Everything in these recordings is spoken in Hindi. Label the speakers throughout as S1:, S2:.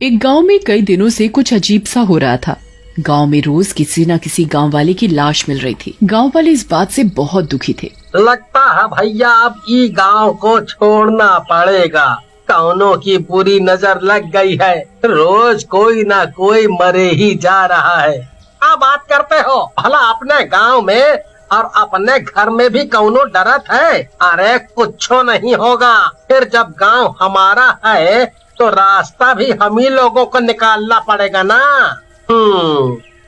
S1: एक गांव में कई दिनों से कुछ अजीब सा हो रहा था। गांव में रोज किसी न किसी गांव वाले की लाश मिल रही थी। गांव वाले इस बात से बहुत दुखी थे।
S2: लगता है भैया अब ई गांव को छोड़ना पड़ेगा। कौनों की बुरी नजर लग गई है। रोज कोई ना कोई मरे ही जा रहा है। क्या बात करते हो? भला अपने गांव में और अपने घर में भी कौनो डरत है? अरे कुछो नहीं होगा। फिर जब गांव हमारा है तो रास्ता भी हम ही लोगों को निकालना पड़ेगा ना।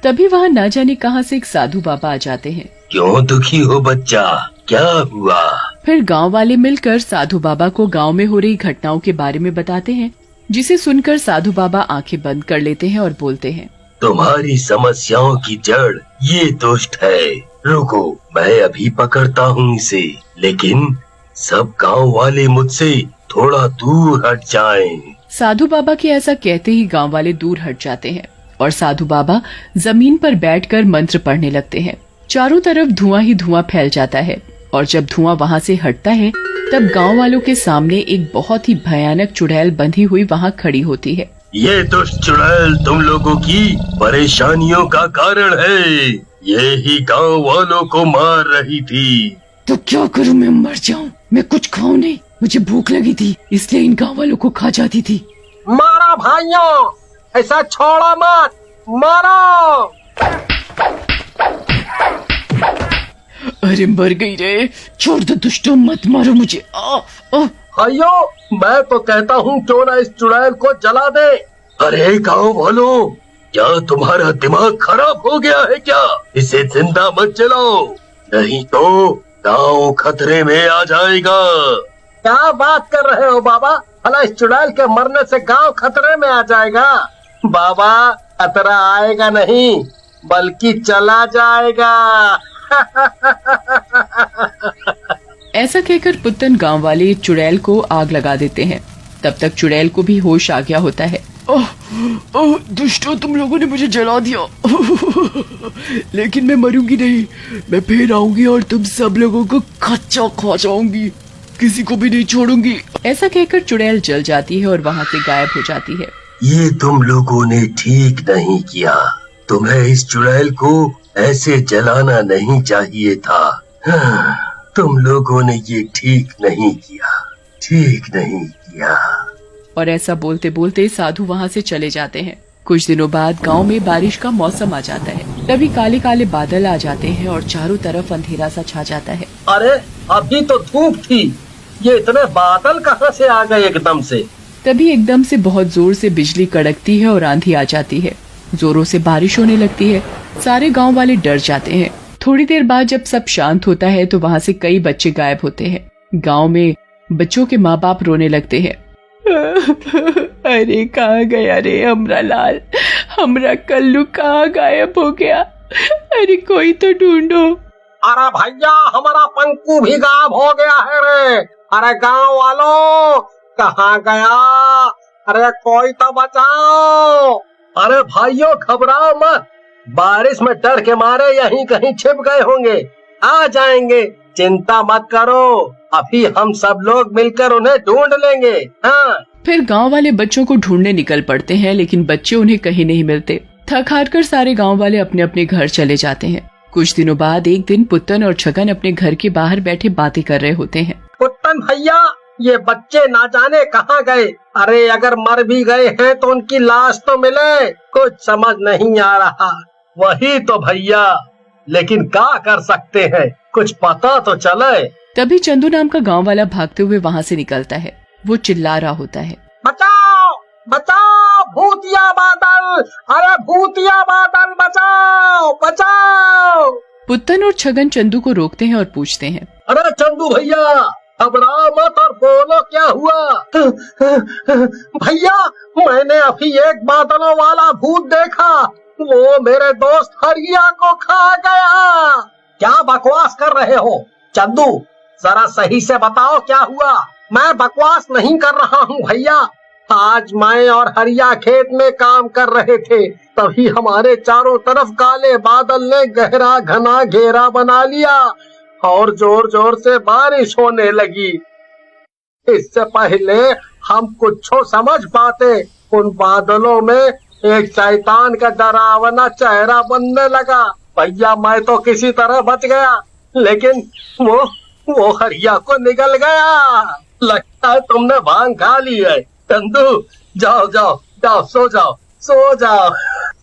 S1: तभी वहाँ न जाने कहाँ से एक साधु बाबा आ जाते हैं।
S3: क्यों दुखी हो बच्चा, क्या हुआ?
S1: फिर गांव वाले मिलकर साधु बाबा को गांव में हो रही घटनाओं के बारे में बताते हैं, जिसे सुनकर साधु बाबा आंखें बंद कर लेते हैं और बोलते हैं,
S3: तुम्हारी समस्याओं की जड़ ये दुष्ट है। रुको, मैं अभी पकड़ता हूँ इसे। लेकिन सब गांव वाले मुझसे थोड़ा दूर हट जाएं।
S1: साधु बाबा के ऐसा कहते ही गांव वाले दूर हट जाते हैं और साधु बाबा जमीन पर बैठकर मंत्र पढ़ने लगते हैं। चारों तरफ धुआं ही धुआं फैल जाता है और जब धुआं वहां से हटता है तब गांव वालों के सामने एक बहुत ही भयानक चुड़ैल बंधी हुई वहां खड़ी होती है।
S3: ये दुष्ट चुड़ैल तुम लोगों की परेशानियों का कारण है। ये ही गांव वालों को मार रही थी।
S1: तो क्या करूं, मैं मर जाऊं? मैं कुछ खाऊं नहीं, मुझे भूख लगी थी इसलिए इन गांव वालों को खा जाती थी।
S2: मारा भाइयों, ऐसा छोड़ा मत, मारो।
S1: अरे मर गई रे, छोड़ दो दुष्टों, मत मारो मुझे।
S2: भाइयों मैं तो कहता हूँ क्यों ना इस चुड़ैल को जला दे।
S3: अरे गांव वालों, क्या तुम्हारा दिमाग खराब हो गया है क्या? इसे जिंदा मत जलाओ, नहीं तो गांव खतरे में आ जाएगा।
S2: क्या बात कर रहे हो बाबा? भला इस चुड़ैल के मरने से गांव खतरे में आ जाएगा? बाबा खतरा आएगा नहीं बल्कि चला जाएगा।
S1: ऐसा कहकर पुत्तन गांव वाले चुड़ैल को आग लगा देते हैं। तब तक चुड़ैल को भी होश आ गया होता है। ओह दुष्टों, तुम लोगों ने मुझे जला दिया। लेकिन मैं मरूंगी नहीं, मैं फिर आऊंगी और तुम सब लोगों को कच्चा खा जाऊंगी, किसी को भी नहीं छोड़ूंगी। ऐसा कहकर चुड़ैल जल जाती है और वहाँ से गायब हो जाती है।
S3: ये तुम लोगों ने ठीक नहीं किया। तुम्हें इस चुड़ैल को ऐसे जलाना नहीं चाहिए था। तुम लोगों ने ये ठीक नहीं किया, ठीक नहीं किया।
S1: और ऐसा बोलते बोलते साधु वहाँ से चले जाते हैं। कुछ दिनों बाद गांव में बारिश का मौसम आ जाता है। तभी काले काले बादल आ जाते हैं और चारों तरफ अंधेरा सा छा जाता है।
S2: अरे अभी तो धूप थी, ये इतने बादल कहाँ से आ गए एकदम से?
S1: तभी एकदम से बहुत जोर से बिजली कड़कती है और आंधी आ जाती है। जोरों से बारिश होने लगती है। सारे गांव वाले डर जाते हैं। थोड़ी देर बाद जब सब शांत होता है तो वहाँ से कई बच्चे गायब होते हैं। गांव में बच्चों के माँ बाप रोने लगते हैं। अरे कहाँ गया रे हमरा लाल, हमरा कल्लू कहाँ गायब हो गया? अरे कोई तो ढूंढो।
S2: अरे भैया हमारा पंकु भी गायब हो गया है रे। अरे गांव वालों कहाँ गया? अरे कोई तो बचाओ। अरे भाइयों घबराओ मत, बारिश में डर के मारे यहीं कहीं छिप गए होंगे, आ जाएंगे, चिंता मत करो। अभी हम सब लोग मिलकर उन्हें ढूंढ लेंगे। हाँ।
S1: फिर गांव वाले बच्चों को ढूंढने निकल पड़ते हैं, लेकिन बच्चे उन्हें कहीं नहीं मिलते। थक हार कर सारे गांव वाले अपने अपने घर चले जाते हैं। कुछ दिनों बाद एक दिन पुत्तन और छगन अपने घर के बाहर बैठे बातें कर रहे होते हैं।
S2: पुत्तन भैया, ये बच्चे ना जाने कहाँ गए। अरे अगर मर भी गए हैं तो उनकी लाश तो मिले, कुछ समझ नहीं आ रहा।
S3: वही तो भैया, लेकिन क्या कर सकते हैं, कुछ पता तो चले।
S1: तभी चंदू नाम का गांव वाला भागते हुए वहाँ से निकलता है। वो चिल्ला रहा होता है,
S2: बचाओ बचाओ भूतिया बादल, अरे भूतिया बादल बचाओ बचाओ।
S1: पुत्तन और छगन चंदू को रोकते हैं और पूछते हैं,
S2: अरे चंदू भैया घबराओ मत और बोलो क्या हुआ? भैया मैंने अभी एक बादलों वाला भूत देखा, वो मेरे दोस्त हरिया को खा गया। क्या बकवास कर रहे हो चंदू, जरा सही से बताओ क्या हुआ? मैं बकवास नहीं कर रहा हूँ भैया। आज मैं और हरिया खेत में काम कर रहे थे, तभी हमारे चारों तरफ काले बादल ने गहरा घना घेरा बना लिया और जोर जोर से बारिश होने लगी। इससे पहले हम कुछ समझ पाते उन बादलों में एक शैतान का डरावना चेहरा बनने लगा। भैया मैं तो किसी तरह बच गया, लेकिन वो हरिया को निकल गया। लगता है तुमने भांग खा ली है। चंदू जाओ जाओ जाओ, सो जाओ।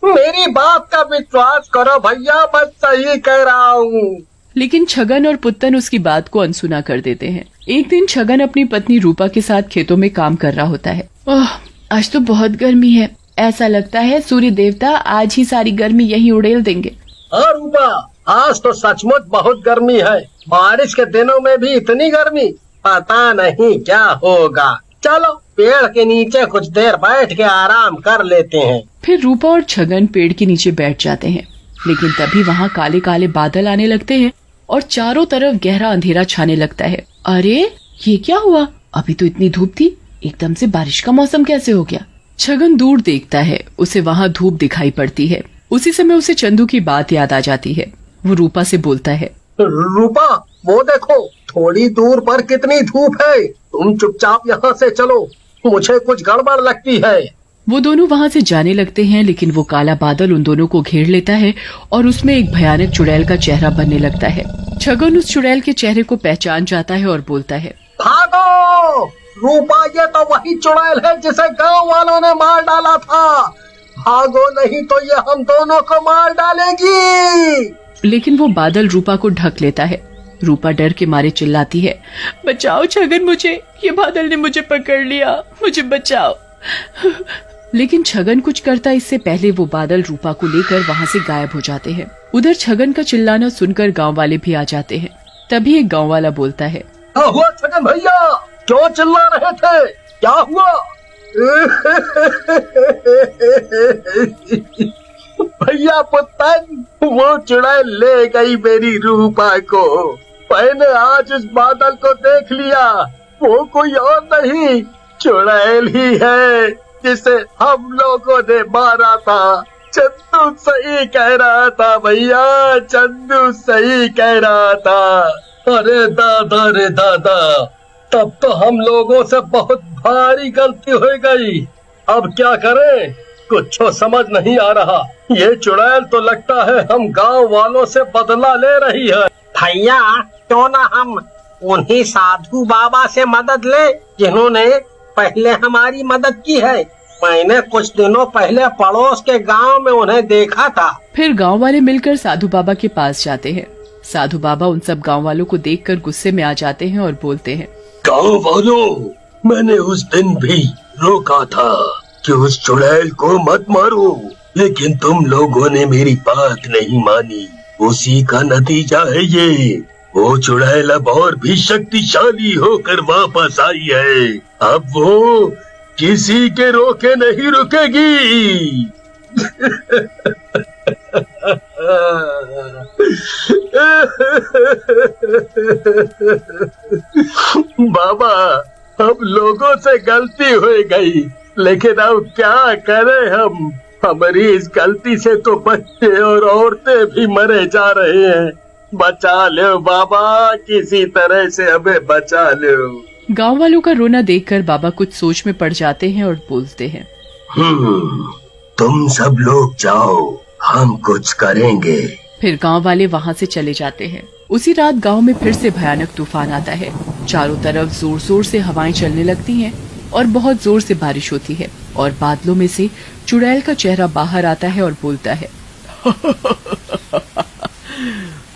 S2: मेरी बात का विश्वास करो भैया, मैं सही कह रहा हूँ।
S1: लेकिन छगन और पुत्तन उसकी बात को अनसुना कर देते हैं। एक दिन छगन अपनी पत्नी रूपा के साथ खेतों में काम कर रहा होता है। ओह, आज तो बहुत गर्मी है। ऐसा लगता है सूर्य देवता आज ही सारी गर्मी यहीं उड़ेल देंगे।
S2: हाँ रूपा, आज तो सचमुच बहुत गर्मी है। बारिश के दिनों में भी इतनी गर्मी, पता नहीं क्या होगा। चलो पेड़ के नीचे कुछ देर बैठ के आराम कर लेते हैं।
S1: फिर रूपा और छगन पेड़ के नीचे बैठ जाते हैं, लेकिन तभी वहाँ काले काले बादल आने लगते हैं और चारों तरफ गहरा अंधेरा छाने लगता है। अरे ये क्या हुआ? अभी तो इतनी धूप थी, एकदम से बारिश का मौसम कैसे हो गया? छगन दूर देखता है, उसे वहाँ धूप दिखाई पड़ती है। उसी समय उसे चंदू की बात याद आ जाती है। वो रूपा से बोलता है,
S2: रूपा वो देखो, थोड़ी दूर पर कितनी धूप है। तुम चुपचाप यहाँ से चलो, मुझे कुछ गड़बड़ लगती है।
S1: वो दोनों वहाँ से जाने लगते हैं, लेकिन वो काला बादल उन दोनों को घेर लेता है और उसमें एक भयानक चुड़ैल का चेहरा बनने लगता है। छगन उस चुड़ैल के चेहरे को पहचान जाता है और बोलता है,
S2: भागो रूपा, ये तो वही चुड़ैल है जिसे गांव वालों ने मार डाला था। भागो नहीं तो ये हम दोनों को मार डालेगी।
S1: लेकिन वो बादल रूपा को ढक लेता है। रूपा डर के मारे चिल्लाती है, बचाओ छगन मुझे, ये बादल ने मुझे पकड़ लिया, मुझे बचाओ। लेकिन छगन कुछ करता इससे पहले वो बादल रूपा को लेकर वहाँ से गायब हो जाते हैं। उधर छगन का चिल्लाना सुनकर गांव वाले भी आ जाते हैं। तभी एक गांव वाला बोलता है,
S2: क्या हुआ छगन भैया, क्यों चिल्ला रहे थे, क्या हुआ? भैया पुत्तन, वो चुड़ैल ले गई मेरी रूपा को। मैंने आज उस बादल को देख लिया, वो कोई और नहीं, चुड़ैल ही है जिसे हम लोगों ने मारा था। चंदू सही कह रहा था भैया, चंदू सही कह रहा था। अरे दादा रे दादा, तब तो हम लोगों से बहुत भारी गलती हो गई। अब क्या करें, कुछ समझ नहीं आ रहा। ये चुड़ैल तो लगता है हम गांव वालों से बदला ले रही है। भैया क्यों ना हम उन्हीं साधु बाबा से मदद ले जिन्होंने पहले हमारी मदद की है। मैंने कुछ दिनों पहले पड़ोस के गांव में उन्हें देखा था।
S1: फिर गांव वाले मिलकर साधु बाबा के पास जाते हैं। साधु बाबा उन सब गांव वालों को देखकर गुस्से में आ जाते हैं और बोलते हैं,
S3: गांव वालों, मैंने उस दिन भी रोका था कि उस चुड़ैल को मत मारो, लेकिन तुम लोगों ने मेरी बात नहीं मानी। उसी का नतीजा है ये। वो चुड़ैल अब और भी शक्तिशाली होकर वापस आई है। अब वो किसी के रोके नहीं रुकेगी। बाबा, हम लोगों से गलती हो गई, लेकिन अब क्या करें हम? हमारी इस गलती से तो बच्चे और औरतें भी मरे जा रहे हैं। बचा लो बाबा, किसी तरह से हमें बचा लो।
S1: गांव वालों का रोना देखकर बाबा कुछ सोच में पड़ जाते हैं और बोलते हैं,
S3: तुम सब लोग जाओ, हम कुछ करेंगे।
S1: फिर गांव वाले वहां से चले जाते हैं। उसी रात गांव में फिर से भयानक तूफान आता है। चारों तरफ जोर जोर से हवाएं चलने लगती हैं और बहुत जोर से बारिश होती है और बादलों में से चुड़ैल का चेहरा बाहर आता है और बोलता है,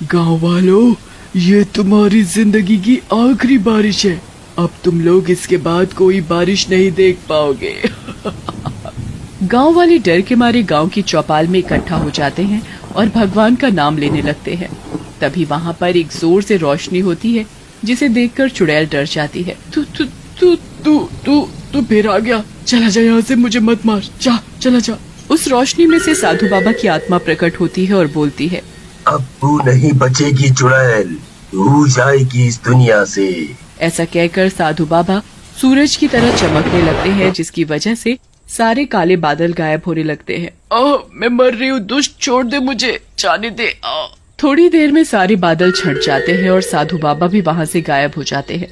S1: गांव वालों, ये तुम्हारी जिंदगी की आखिरी बारिश है। अब तुम लोग इसके बाद कोई बारिश नहीं देख पाओगे। गांव वाले डर के मारे गांव की चौपाल में इकट्ठा हो जाते हैं और भगवान का नाम लेने लगते हैं। तभी वहां पर एक जोर से रोशनी होती है, जिसे देखकर चुड़ैल डर जाती है। तू फिर आ गया, चला जा यहाँ से, मुझे मत मार, जा चला जा। उस रोशनी में से साधु बाबा की आत्मा प्रकट होती है और बोलती है,
S3: अब तू नहीं बचेगी चुड़ैल, तू जाएगी इस दुनिया से।
S1: ऐसा कहकर साधु बाबा सूरज की तरह चमकने लगते हैं, जिसकी वजह से सारे काले बादल गायब होने लगते हैं। मैं मर रही हूँ, दुष्ट छोड़ दे मुझे, जाने दे। थोड़ी देर में सारे बादल छट जाते हैं और साधु बाबा भी वहाँ से गायब हो जाते हैं।